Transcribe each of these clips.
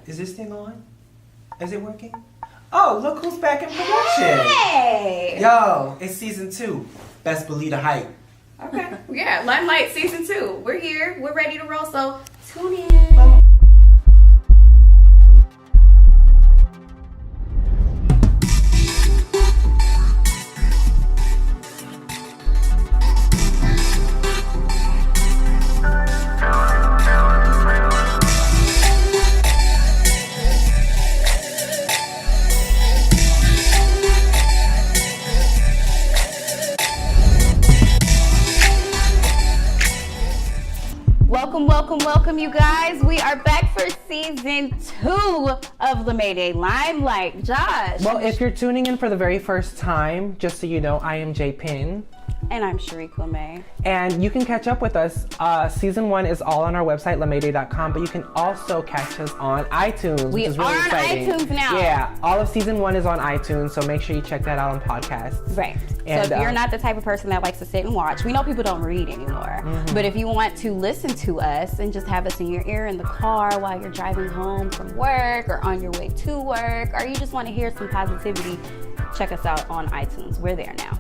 Is this thing on? Is it working? Oh, look who's back in production. Hey! Yo, it's season 2. Best believe the hype. Okay. Yeah, Limelight season 2. We're here. We're ready to roll, so tune in. Welcome, you guys. We are back for season 2 of LaMay Day Limelight. Josh. Well, if you're tuning in for the very first time, just so you know, I am j.Pin. And I'm Sharíck LaMay. And you can catch up with us. Season 1 is all on our website, lamayday.com, but you can also catch us on iTunes, which is really exciting. We are on iTunes now. Yeah, all of season 1 is on iTunes, so make sure you check that out on podcasts. Right. And, so if you're not the type of person that likes to sit and watch, we know people don't read anymore, but if you want to listen to us and just have us in your ear in the car while you're driving home from work or on your way to work, or you just want to hear some positivity, check us out on iTunes. We're there now.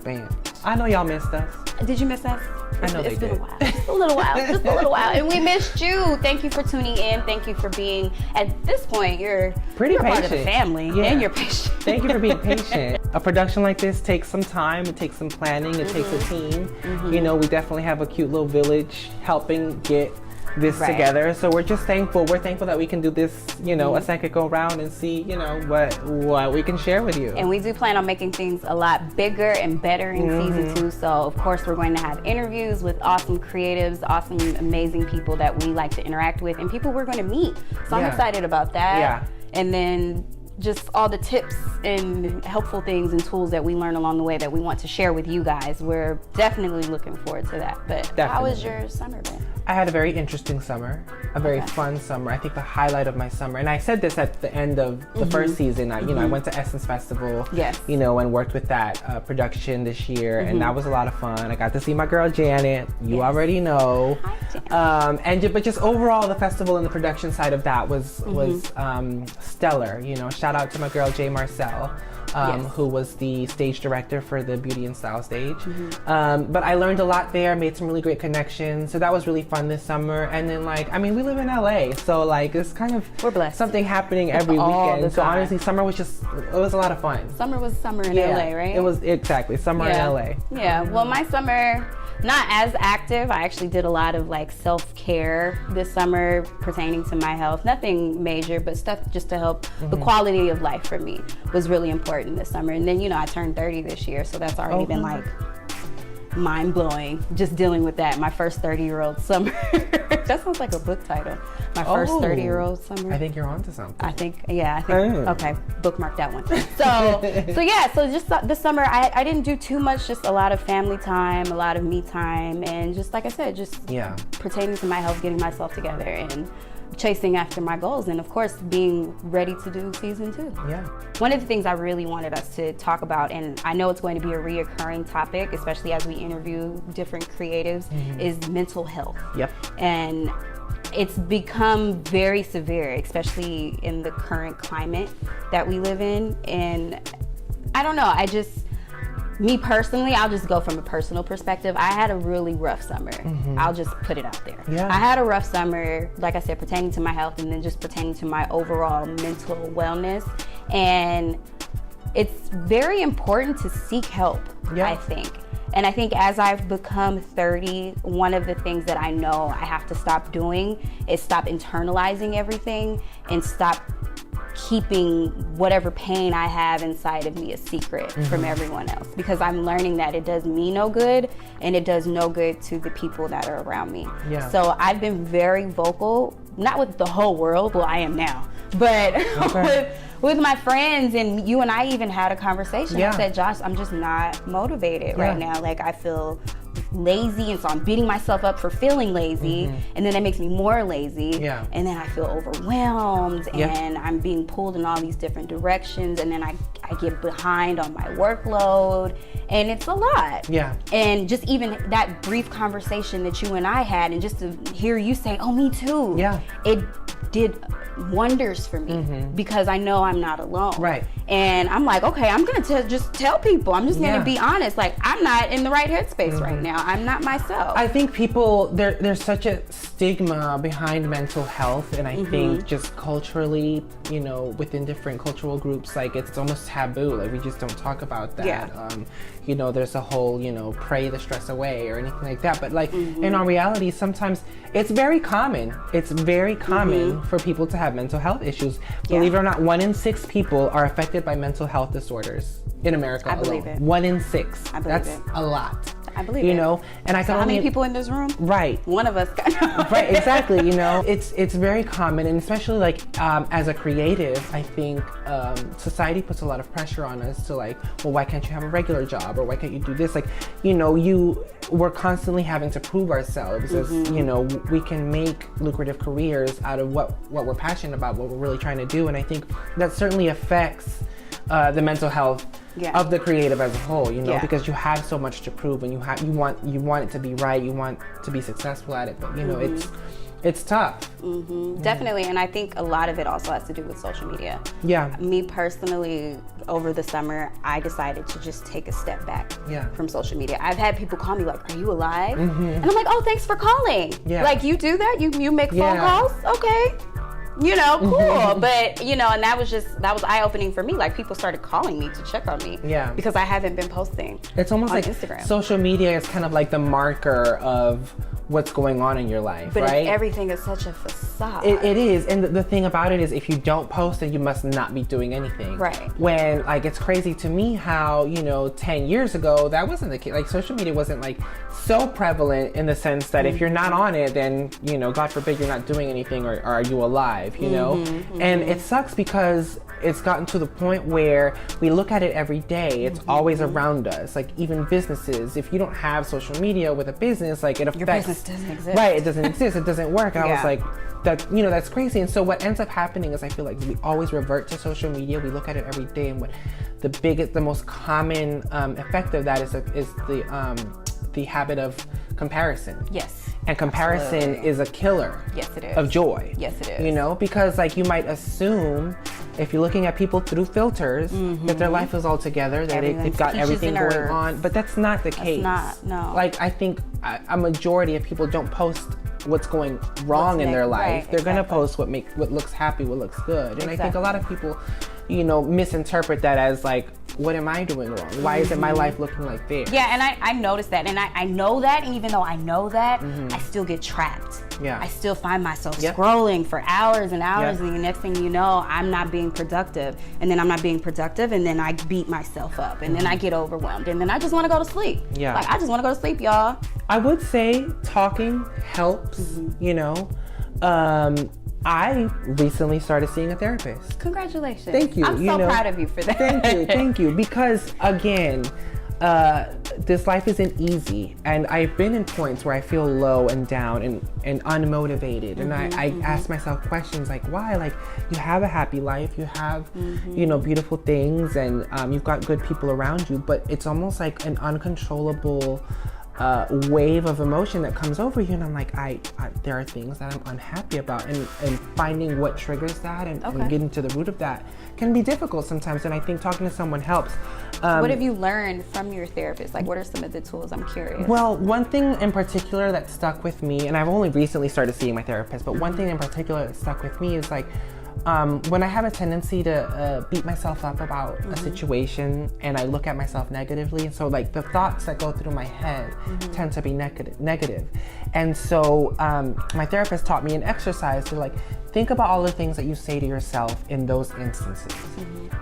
Bam. I know y'all missed us. Did you miss us? I know it's they been did. a while. Just a little while. Just a little while. And we missed you. Thank you for tuning in. Thank you for being, at this point, you're pretty patient. Part of the family. Yeah. And you're patient. Thank you for being patient. A production like this takes some time. It takes some planning. It takes a team. You know, we definitely have a cute little village helping get this together. So we're just thankful. We're thankful that we can do this, you know, a second go round and see, you know, what we can share with you. And we do plan on making things a lot bigger and better in season 2. So of course we're going to have interviews with awesome creatives, awesome, amazing people that we like to interact with and people we're going to meet. So I'm excited about that. Yeah. And then just all the tips and helpful things and tools that we learn along the way that we want to share with you guys. We're definitely looking forward to that. But how has your summer been? I had a very interesting summer, a very fun summer. I think the highlight of my summer, and I said this at the end of the first season, I went to Essence Festival, you know, and worked with that production this year, and that was a lot of fun. I got to see my girl Janet, you already know. But just overall, the festival and the production side of that was stellar. You know, shout out to my girl Jay Marcel. Who was the stage director for the Beauty and Style stage. But I learned a lot there, made some really great connections. So that was really fun this summer. And then we live in LA. So it's kind of we're blessed. Something happening every weekend. So honestly, summer was it was a lot of fun. Summer was summer in LA, right? It was exactly summer in LA. Yeah, well my summer, not as active. I actually did a lot of self-care this summer pertaining to my health. Nothing major, but stuff just to help the quality of life for me was really important this summer. And then, you know, I turned 30 this year, so that's already been mind-blowing just dealing with that. My first 30-year-old summer. That sounds like a book title. My first 30-year-old summer. I think you're onto something. I think, okay, bookmark that one. So just this summer, I didn't do too much, just a lot of family time, a lot of me time, and just like I said, just pertaining to my health, getting myself together, and chasing after my goals, and of course being ready to do season 2. Yeah. One of the things I really wanted us to talk about, and I know it's going to be a reoccurring topic, especially as we interview different creatives, is mental health. Yep. And it's become very severe, especially in the current climate that we live in. And I don't know, me personally, I'll just go from a personal perspective. I had a really rough summer. I'll just put it out there. Yeah. I had a rough summer, like I said, pertaining to my health and then just pertaining to my overall mental wellness. And it's very important to seek help, I think. And I think as I've become 30, one of the things that I know I have to stop doing is stop internalizing everything and stop keeping whatever pain I have inside of me a secret from everyone else, because I'm learning that it does me no good and it does no good to the people that are around me. Yeah. So I've been very vocal, not with the whole world, well I am now, but with my friends, and you and I even had a conversation. I said, Josh, I'm just not motivated right now. I feel lazy, and so I'm beating myself up for feeling lazy, and then that makes me more lazy, and then I feel overwhelmed, and I'm being pulled in all these different directions, and then I get behind on my workload, and it's a lot. And just even that brief conversation that you and I had, and just to hear you say, oh, me too, did wonders for me because I know I'm not alone. Right. And I'm like, okay, I'm going to just tell people. I'm just going to be honest. Like, I'm not in the right headspace right now. I'm not myself. I think people, there's such a stigma behind mental health. And I think just culturally, you know, within different cultural groups, like it's almost taboo. Like we just don't talk about that. Yeah. You know, there's a whole, you know, pray the stress away or anything like that. But like in our reality, sometimes it's very common. It's very common for people to have mental health issues. Believe it or not, 1 in 6 people are affected by mental health disorders in America alone. I believe it. 1 in 6. I believe That's a lot. I believe it. You know, and I can how only... many people in this room? Right. One of us. Right, exactly. You know, it's very common, and especially like as a creative, I think society puts a lot of pressure on us to like, well, why can't you have a regular job, or why can't you do this? Like, you know, we're constantly having to prove ourselves as, you know, we can make lucrative careers out of what we're passionate about, what we're really trying to do, and I think that certainly affects the mental health of the creative as a whole, you know, because you have so much to prove, and you want it to be right, you want to be successful at it, but you know, it's tough. Definitely, and I think a lot of it also has to do with social media. Yeah. Me personally, over the summer, I decided to just take a step back from social media. I've had people call me like, "Are you alive?" And I'm like, "Oh, thanks for calling." Yeah. Like, you do that? You make phone calls? Okay. You know, cool. But, you know, and that was eye-opening for me. Like, people started calling me to check on me. Yeah. Because I haven't been posting. It's almost on like Instagram. Social media is kind of like the marker of what's going on in your life, but right? Everything is such a facade. It is, and the thing about it is, if you don't post, then you must not be doing anything. Right. When, like, it's crazy to me how, you know, 10 years ago, that wasn't the case. Like, social media wasn't, like, so prevalent in the sense that if you're not on it, then, you know, God forbid you're not doing anything, or are you alive, you know? And it sucks because it's gotten to the point where we look at it every day. It's always around us. Like, even businesses, if you don't have social media with a business, like, it affects... Your business doesn't exist. Right, it doesn't exist. It doesn't work. And I was like, that, you know, that's crazy. And so what ends up happening is, I feel like we always revert to social media. We look at it every day, and what the most common effect of that is the habit of comparison. Yes. And comparison is a killer. Yes, it is. Of joy. Yes, it is. You know, because like you might assume, if you're looking at people through filters, that their life is all together, that they've got everything going on, but that's not the case. That's not, no. Like, I think a majority of people don't post what's going wrong in their life. They're gonna post what looks happy, what looks good. And I think a lot of people, you know, misinterpret that as like, what am I doing wrong? Why isn't my life looking like this? Yeah, and I noticed that, and I know that, and even though I know that, I still get trapped. Yeah. I still find myself scrolling for hours and hours, and the next thing you know, I'm not being productive, and then I'm not being productive, and then I beat myself up, and then I get overwhelmed, and then I just want to go to sleep. Yeah. Like, I just want to go to sleep, y'all. I would say talking helps, you know. I recently started seeing a therapist. Congratulations. Thank you. I'm so proud of you for that. Thank you. Because again, this life isn't easy, and I've been in points where I feel low and down and unmotivated, and I ask myself questions like, why? Like, you have a happy life, you have you know, beautiful things, and you've got good people around you, but it's almost like an uncontrollable wave of emotion that comes over you, and I'm like, there are things that I'm unhappy about, and finding what triggers that and getting to the root of that can be difficult sometimes, and I think talking to someone helps. What have you learned from your therapist? Like, what are some of the tools? I'm curious. Well, one thing in particular that stuck with me, and I've only recently started seeing my therapist, but one thing in particular that stuck with me is like, when I have a tendency to beat myself up about a situation, and I look at myself negatively, and so like the thoughts that go through my head tend to be negative. And so my therapist taught me an exercise to like think about all the things that you say to yourself in those instances.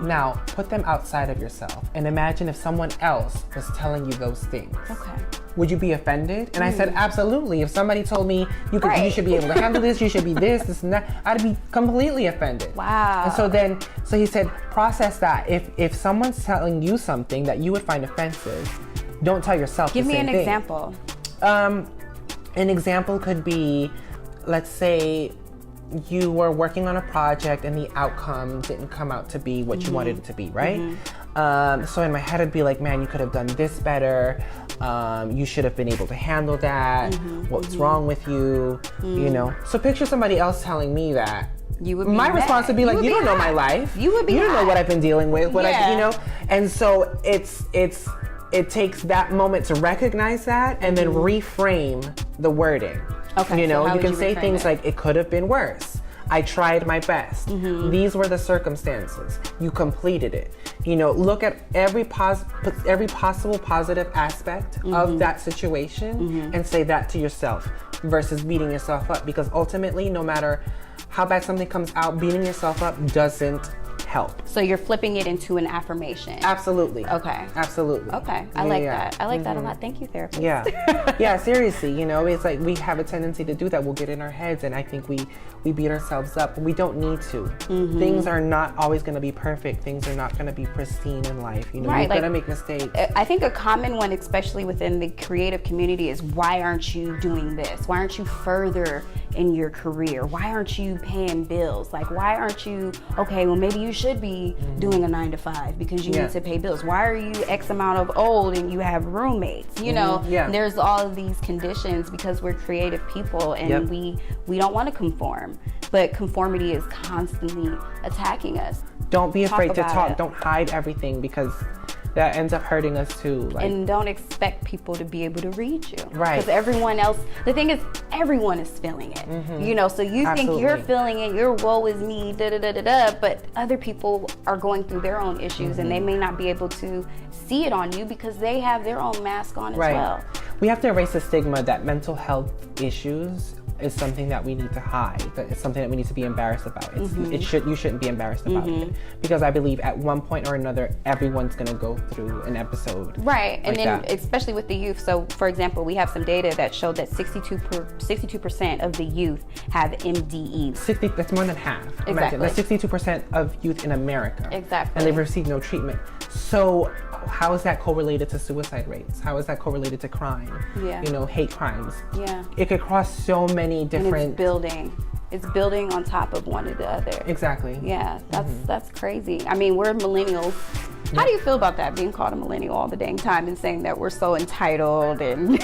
Now put them outside of yourself and imagine if someone else was telling you those things. Okay. Would you be offended? And I said, absolutely. If somebody told me you should be able to handle this, you should be this and that, I'd be completely offended. Wow. And so he said, process that. If someone's telling you something that you would find offensive, don't tell yourself the same thing. Give me an example. An example could be, let's say you were working on a project and the outcome didn't come out to be what you wanted it to be, right? So in my head I'd be like, man, you could have done this better. You should have been able to handle that. What's wrong with you? You know? So picture somebody else telling me that, my response would be like, you don't know my life. You would be You don't know what I've been dealing with. Yeah. And so it takes that moment to recognize that and then reframe the wording. Okay. You can say things like, it could have been worse. I tried my best. These were the circumstances. You completed it. Look at every possible positive aspect of that situation and say that to yourself versus beating yourself up. Because ultimately, no matter how bad something comes out, beating yourself up doesn't help. So you're flipping it into an affirmation. Absolutely. Okay. Absolutely. Okay. I like that. I like that a lot. Thank you, therapist. Yeah. Yeah, seriously, it's like we have a tendency to do that. We'll get in our heads and I think we beat ourselves up. We don't need to. Things are not always going to be perfect. Things are not going to be pristine in life. You're going to make mistakes. I think a common one, especially within the creative community, is why aren't you doing this? Why aren't you further in your career? Why aren't you paying bills? Like, why aren't you, okay, well, maybe you should be doing a 9 to 5 because you need to pay bills. Why are you X amount of old and you have roommates? There's all of these conditions because we're creative people and we don't want to conform. But conformity is constantly attacking us. Don't be afraid to talk. Don't hide everything because that ends up hurting us too. And don't expect people to be able to read you. Right. Because everyone else, the thing is, everyone is feeling it. So you think you're feeling it, your woe is me, but other people are going through their own issues and they may not be able to see it on you because they have their own mask on as well. We have to erase the stigma that mental health issues is something that we need to hide. That it's something that we need to be embarrassed about. You shouldn't be embarrassed about it because I believe at one point or another everyone's going to go through an episode. Right, and then especially with the youth. So, for example, we have some data that showed that 62% of the youth have MDE. That's more than half. Exactly. Imagine, that's 62% of youth in America. Exactly. And they've received no treatment. So how is that correlated to suicide rates? How is that correlated to crime? Yeah. Hate crimes. Yeah. It could cross so many different... And it's building on top of one or the other. Exactly. Yeah, that's crazy. I mean, we're millennials. How do you feel about that, being called a millennial all the dang time and saying that we're so entitled and...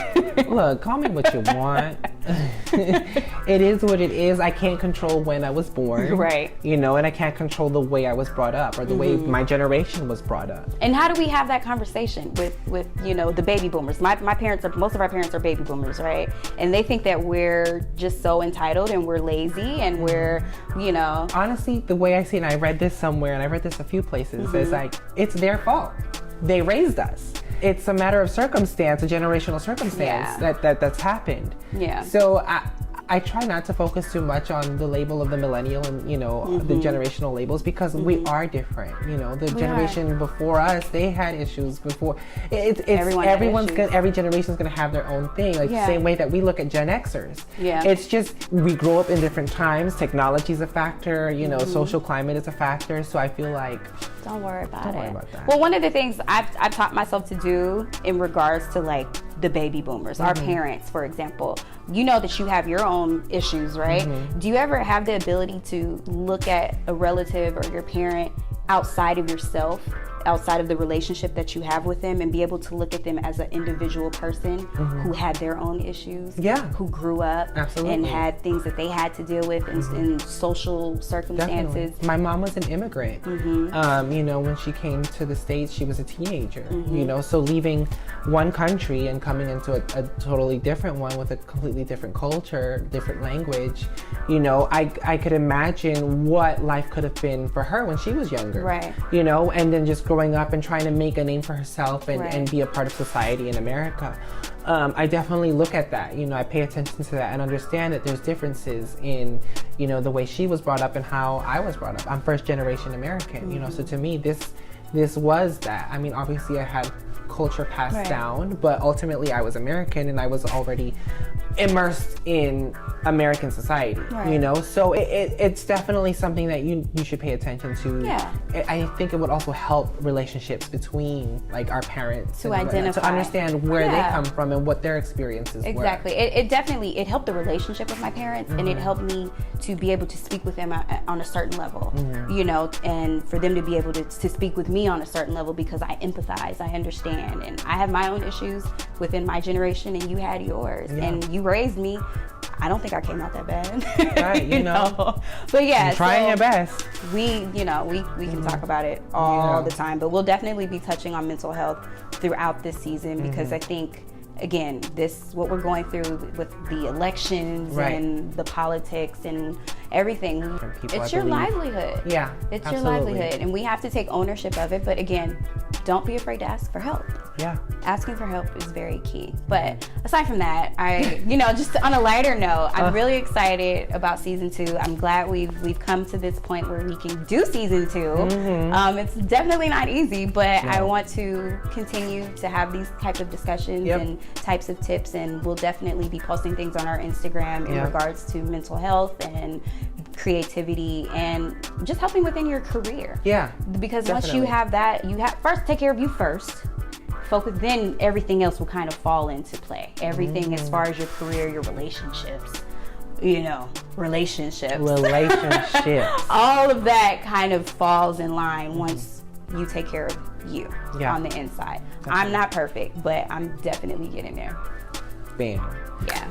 Look, call me what you want. It is what it is. I can't control when I was born. Right. And I can't control the way I was brought up or the way my generation was brought up. And how do we have that conversation with the baby boomers? Most of our parents are baby boomers, right? And they think that we're just so entitled and we're lazy and we're, Honestly, the way I see it, and I read this somewhere and I read this a few places, is like, it's their fault. They raised us. It's a matter of circumstance, a generational circumstance that's happened. Yeah. So I try not to focus too much on the label of the millennial and, the generational labels because we are different. The generation before us, they had issues before. Every generation's gonna have their own thing. Like the same way that we look at Gen Xers. Yeah. It's just, we grow up in different times. Technology's a factor, social climate is a factor. So I feel like, Don't worry about that. Well, one of the things I've taught myself to do in regards to like the baby boomers, our parents, for example, that you have your own issues, right? Do you ever have the ability to look at a relative or your parent outside of yourself, outside of the relationship that you have with them, and be able to look at them as an individual person who had their own issues, who grew up and had things that they had to deal with in social circumstances? Definitely. My mom was an immigrant. When she came to the States, she was a teenager. So leaving one country and coming into a totally different one with a completely different culture, different language, I could imagine what life could have been for her when she was younger. Right. And then just growing up and trying to make a name for herself and be a part of society in America. I definitely look at that. I pay attention to that and understand that there's differences in, the way she was brought up and how I was brought up. I'm first generation American, so to me, this was that. I mean, obviously I had culture passed down, but ultimately I was American and I was already immersed in American society, so it's definitely something that you should pay attention to. I think it would also help relationships between like our parents to identify, to understand where they come from and what their experiences were. It definitely helped the relationship with my parents and it helped me to be able to speak with them on a certain level, and for them to be able to speak with me on a certain level because I empathize, I understand, and I have my own issues within my generation and you had yours and you raised me I don't think I came out that bad. Right, you know. But yeah, you're trying your best. We can talk about it all the time, but we'll definitely be touching on mental health throughout this season because I think, again, what we're going through with the elections and the politics and everything, it's your livelihood. Yeah, it's your livelihood, and we have to take ownership of it. But again, don't be afraid to ask for help. Yeah, asking for help is very key. But aside from that, just on a lighter note, I'm really excited about season 2. I'm glad we've come to this point where we can do season 2. It's definitely not easy, but I want to continue to have these types of discussions and types of tips, and we'll definitely be posting things on our Instagram in regards to mental health and creativity and just helping within your career. Yeah, because once you have that, you have first take care of you first. Focus, then everything else will kind of fall into play. Everything as far as your career, your relationships, relationships. All of that kind of falls in line once you take care of you on the inside. Definitely. I'm not perfect, but I'm definitely getting there. Bam. Yeah.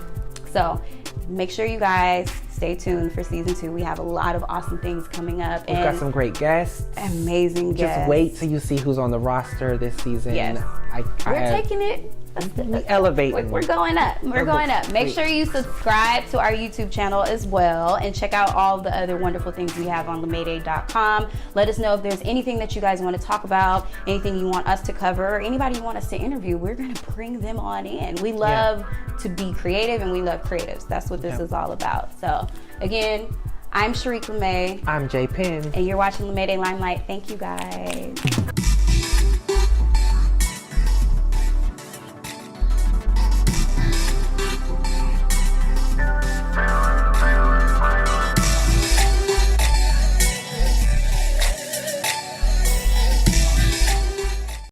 So make sure you guys stay tuned for season 2. We have a lot of awesome things coming up. We've got some great guests. Amazing guests. Just wait till you see who's on the roster this season. Yes. We're taking it. We elevating. We're going up. We're going up. Make sure you subscribe to our YouTube channel as well and check out all the other wonderful things we have on LaMayday.com. Let us know if there's anything that you guys want to talk about, anything you want us to cover, or anybody you want us to interview. We're going to bring them on in. We love to be creative, and we love creatives. That's what this is all about. So, again, I'm Sharíck LaMay. I'm j.Pin. And you're watching LaMay Day Limelight. Thank you, guys.